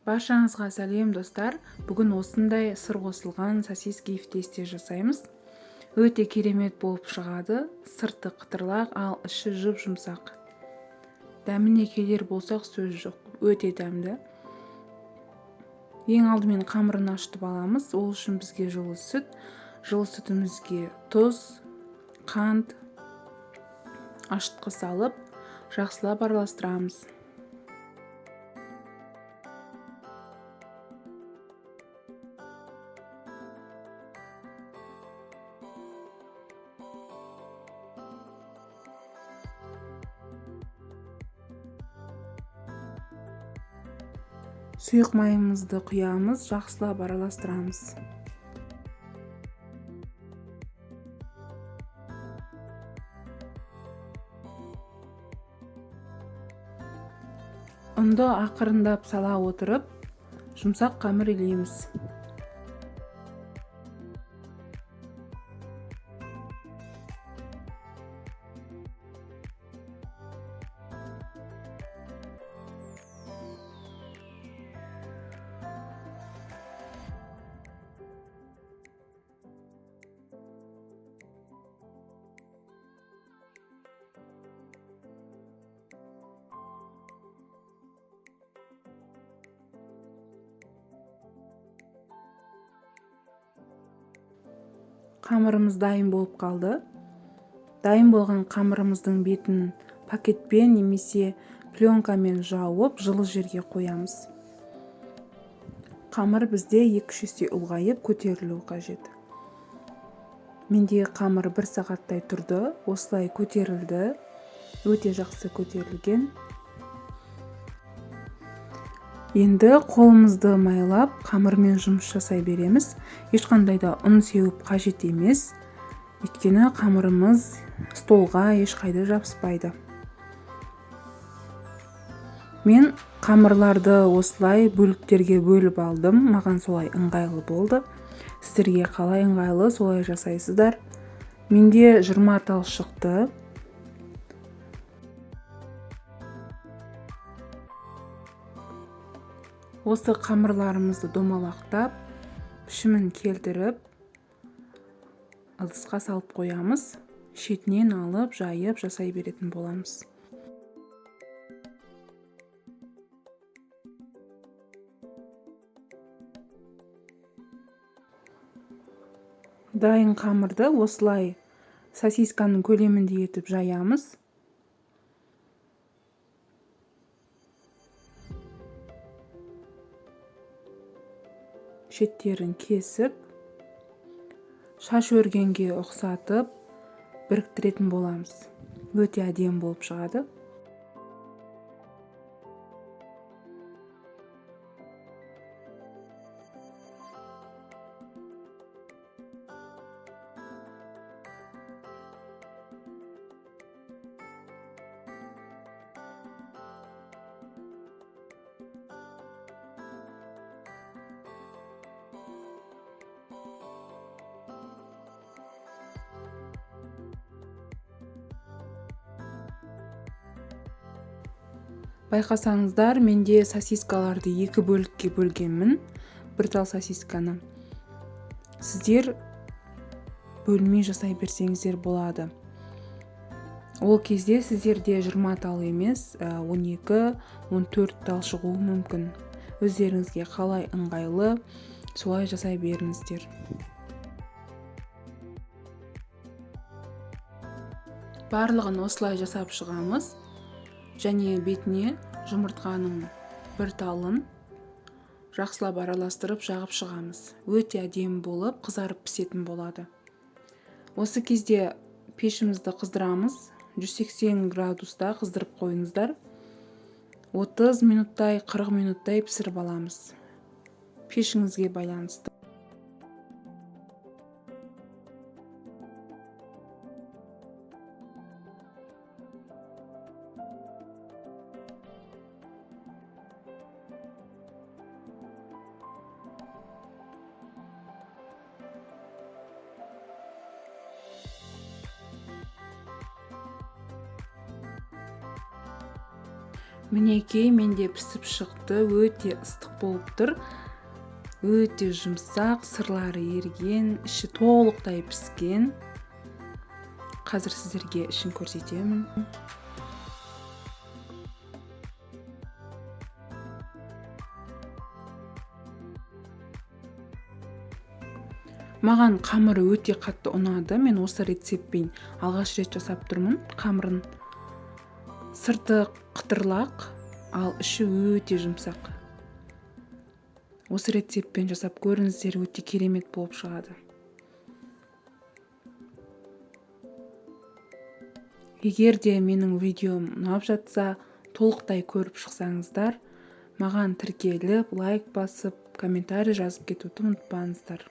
Баршаңызға сәлем достар. Бүгін осындай сыр қосылған сосиски тесте жасаймыз. Өте керемет болып шығады. Сырты қытырлақ, ал іші жұп-жұмсақ. Дәміне келер болсақ сөз жоқ. Өте дәмді. Ең алдымен қамырын ашытып аламыз. Ол үшін бізге жылы сүт. Жылы сүтімізге тұз, қант, ашытқы салып, жақсылап араластырамыз. Сұйық майымызды құямыз, жақсылап араластырамыз. Ұнды ақырындап сала отырып, жұмсақ қамыр илейміз. Қамырымыз дайын болып қалды. Дайын болған қамырымыздың бетін пакетпен немесе пленкамен жауып, жылы жерге қоямыз. Қамыр бізде 2-3 есе ұлғайып көтерілуі қажет. Менде қамыр 1 сағаттай тұрды. Осылай көтерілді. Өте жақсы көтерілген. Енді қолымызды майлап, қамырмен жұмыс жасай береміз. Ешқандай да ұн сеуіп қажет емес. Өйткені қамырымыз столға ешқайда жабыспайды. Мен қамырларды осылай бөліктерге бөліп алдым. Маған солай ыңғайлы болды. Сіздерге қалай ыңғайлы, солай жасайсыздар. Менде 20 тал шықты. Осы қамырларымызды домалақтап, пішімін келтіріп, ыдысқа салып қоямыз. Шетінен алып, жайып, жасай беретін боламыз. Дайын қамырды осылай сосисканың көлемінде етіп жаямыз. Шеттерін кесіп, шаш өргенге ұқсатып, біріктіретін боламыз. Өте әдемі болып шығады. Байқасаңыздар, менде сосискаларды 2 бөлікке бөлгенмін. 1 тал сосисканы. Сіздер бөлмей жасай берсеңіздер болады. Ол кезде сіздерде 20 тал емес, 12-14 тал шығуы мүмкін. Өздеріңізге қалай ыңғайлы, солай жасай беріңіздер. Барлығын осылай жасап шығамыз. Және бетіне жұмыртқаның 1 талын жақсылап араластырып жағып шығамыз. Өте әдемі болып, қызарып пісетін болады. Осы кезде пешімізді қыздырамыз. 180 градуста қыздырып қойыңыздар. 30 минуттай, 40 минуттай пісіріп аламыз. Пешіңізге байланысты. Мінекей менде пісіп шықты, өте ыстық болып тұр. Өте жұмсақ, сырлары ерген, іші толықтай піскен. Қазір сіздерге ішін көрсетемін. Маған қамыры өте қатты ұнады. Мен осы рецептпен алғаш рет жасап тұрмын. Қамырын сырты қытырлақ, ал іші өте жұмсақ. Осы рецептпен жасап көріңіздер, өте керемет болып шығады. Егер де менің видеом ұнап жатса, толықтай көріп шықсаңыздар, маған тіркеліп, лайк басып, комментарий жазып кетуді ұмытпаңыздар.